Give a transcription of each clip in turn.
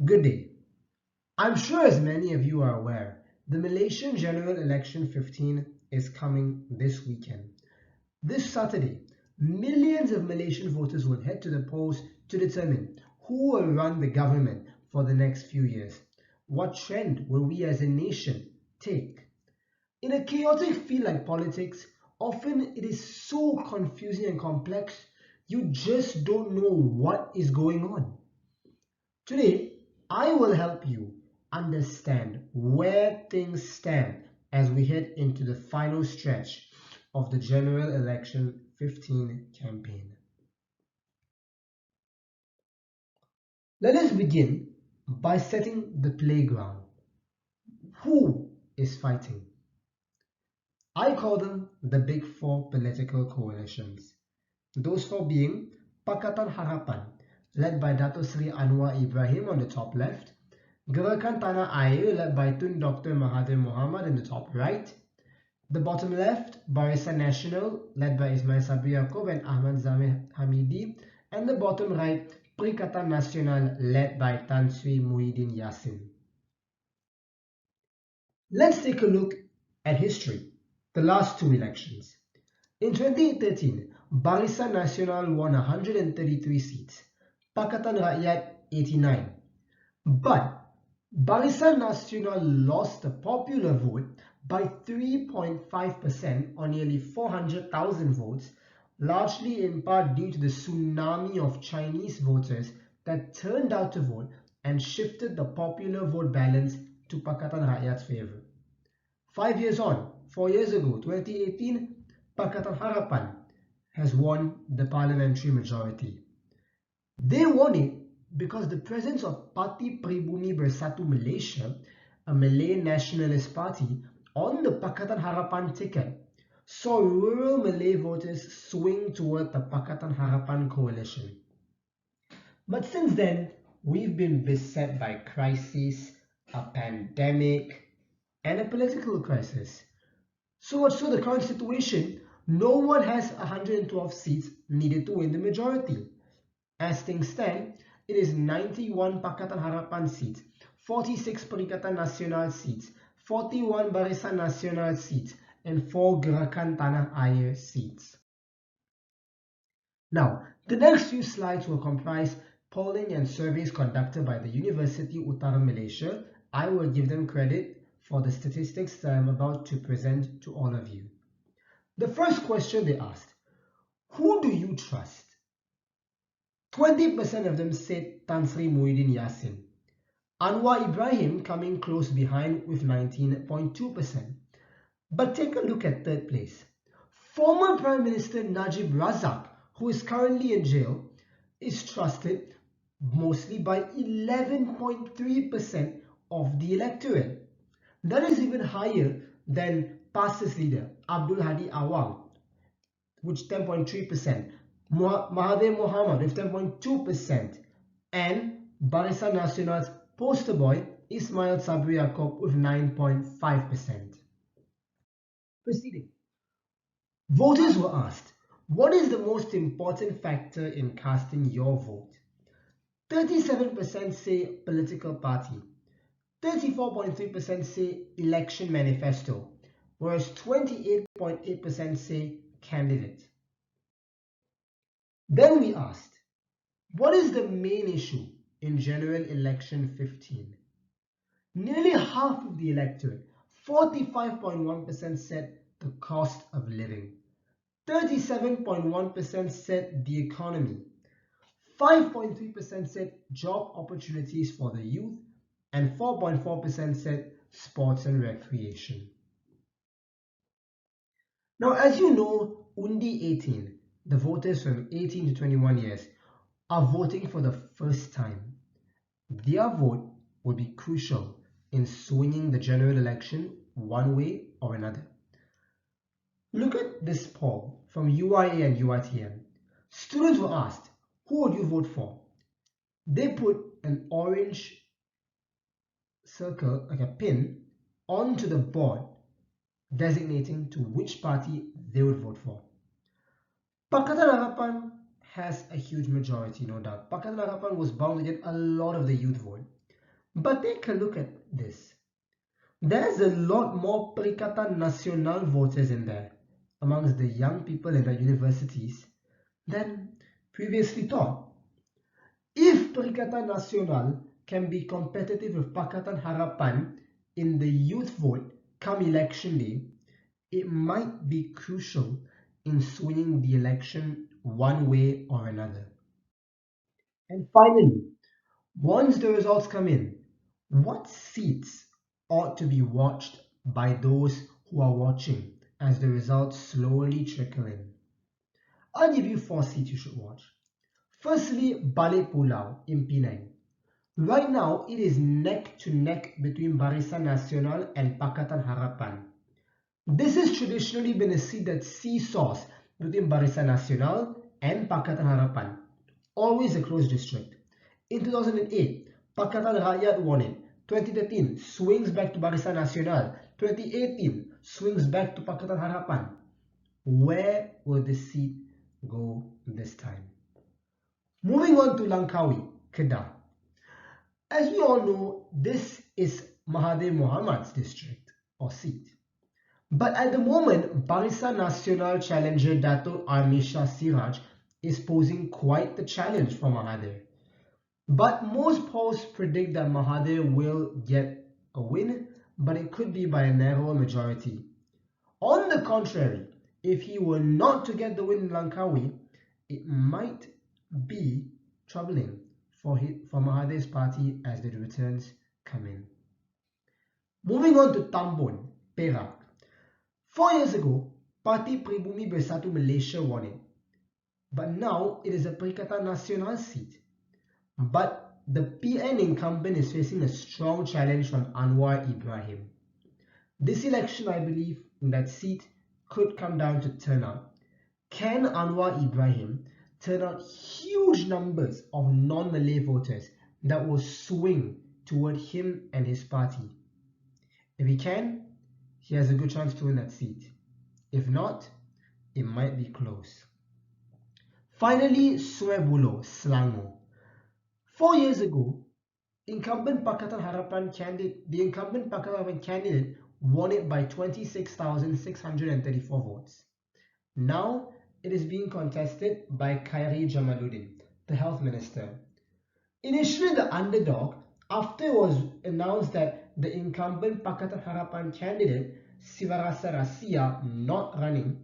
Good day. I'm sure as many of you are aware, the Malaysian General Election 15 is coming this weekend. This Saturday, millions of Malaysian voters will head to the polls to determine who will run the government for the next few years. What trend will we as a nation take? In a chaotic field like politics, often it is so confusing and complex, you just don't know what is going on. Today, I will help you understand where things stand as we head into the final stretch of the General Election 15 campaign. Let us begin by setting the playground. Who is fighting? I call them the Big Four political coalitions. Those four being Pakatan Harapan, led by Dato Sri Anwar Ibrahim on the top left, Gerakan Tanah Air, led by Tun Dr. Mahathir Mohamad in the top right, the bottom left, Barisan Nasional, led by Ismail Sabri Yaakob and Ahmad Zamir Hamidi, and the bottom right, Perikatan Nasional, led by Tan Sri Muhyiddin Yassin. Let's take a look at history, the last two elections. In 2013, Barisan Nasional won 133 seats, Pakatan Rakyat 89. But Barisan Nasional lost the popular vote by 3.5% on nearly 400,000 votes, largely in part due to the tsunami of Chinese voters that turned out to vote and shifted the popular vote balance to Pakatan Rakyat's favor. 5 years on, 4 years ago, 2018, Pakatan Harapan has won the parliamentary majority. They won it because the presence of Parti Pribumi Bersatu Malaysia, a Malay nationalist party, on the Pakatan Harapan ticket saw rural Malay voters swing toward the Pakatan Harapan coalition. But since then, we've been beset by crises, a pandemic, and a political crisis. So the current situation, no one has 112 seats needed to win the majority. As things stand, it is 91 Pakatan Harapan seats, 46 Perikatan Nasional seats, 41 Barisan Nasional seats, and 4 Gerakan Tanah Air seats. Now, the next few slides will comprise polling and surveys conducted by the University Utara Malaysia. I will give them credit for the statistics that I'm about to present to all of you. The first question they asked, who do you trust? 20% of them said Tan Sri Muhyiddin Yassin. Anwar Ibrahim coming close behind with 19.2%. But take a look at third place. Former Prime Minister Najib Razak, who is currently in jail, is trusted mostly by 11.3% of the electorate. That is even higher than past leader Abdul Hadi Awang, which 10.3%, Mahathir Mohamad with 10.2%, and Barisan Nasional's poster boy Ismail Sabri Yaakob with 9.5%. Proceeding. Voters were asked, what is the most important factor in casting your vote? 37% say political party, 34.3% say election manifesto, whereas 28.8% say candidate. Then we asked, what is the main issue in General Election 15? Nearly half of the electorate, 45.1% said the cost of living, 37.1% said the economy, 5.3% said job opportunities for the youth, and 4.4% said sports and recreation. Now, as you know, Undi 18, the voters from 18 to 21 years, are voting for the first time. Their vote will be crucial in swinging the general election one way or another. Look at this poll from UIA and UITM. Students were asked, who would you vote for? They put an orange circle, like a pin, onto the board designating to which party they would vote for. Pakatan Harapan has a huge majority, no doubt. Pakatan Harapan was bound to get a lot of the youth vote. But take a look at this. There's a lot more Perikatan Nasional voters in there amongst the young people in the universities than previously thought. If Perikatan Nasional can be competitive with Pakatan Harapan in the youth vote come election day, it might be crucial in swinging the election one way or another. And finally, once the results come in, what seats ought to be watched by those who are watching as the results slowly trickle in? I'll give you 4 seats you should watch. Firstly, Balik Pulau in Penang. Right now, it is neck to neck between Barisan Nasional and Pakatan Harapan. This has traditionally been a seat that seesaws between Barisan Nasional and Pakatan Harapan, always a close district. In 2008, Pakatan Rakyat won it. 2013, swings back to Barisan Nasional. 2018, swings back to Pakatan Harapan. Where will the seat go this time? Moving on to Langkawi, Kedah. As we all know, this is Mahathir Mohamed's district or seat. But at the moment, Barisan Nasional challenger Dato' Armisha Siraj is posing quite the challenge for Mahathir. But most polls predict that Mahathir will get a win, but it could be by a narrow majority. On the contrary, if he were not to get the win in Langkawi, it might be troubling for Mahathir's party as the returns come in. Moving on to Tambun, Perak. 4 years ago, Parti Pribumi Bersatu Malaysia won it. But now it is a Perikatan Nasional seat. But the PN incumbent is facing a strong challenge from Anwar Ibrahim. This election, I believe, in that seat could come down to turnout. Can Anwar Ibrahim turn out huge numbers of non-Malay voters that will swing toward him and his party? If he can, he has a good chance to win that seat. If not, it might be close. Finally, Suebulo, Selangor. 4 years ago, the incumbent Pakatan Harapan candidate won it by 26,634 votes. Now, it is being contested by Khairi Jamaluddin, the health minister. Initially the underdog, after it was announced that the incumbent Pakatan Harapan candidate, Sivarasa Rasia, not running,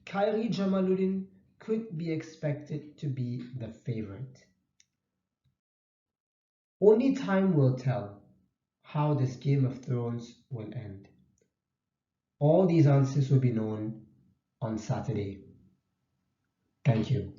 Khairi Jamaluddin could be expected to be the favorite. Only time will tell how this Game of Thrones will end. All these answers will be known on Saturday. Thank you.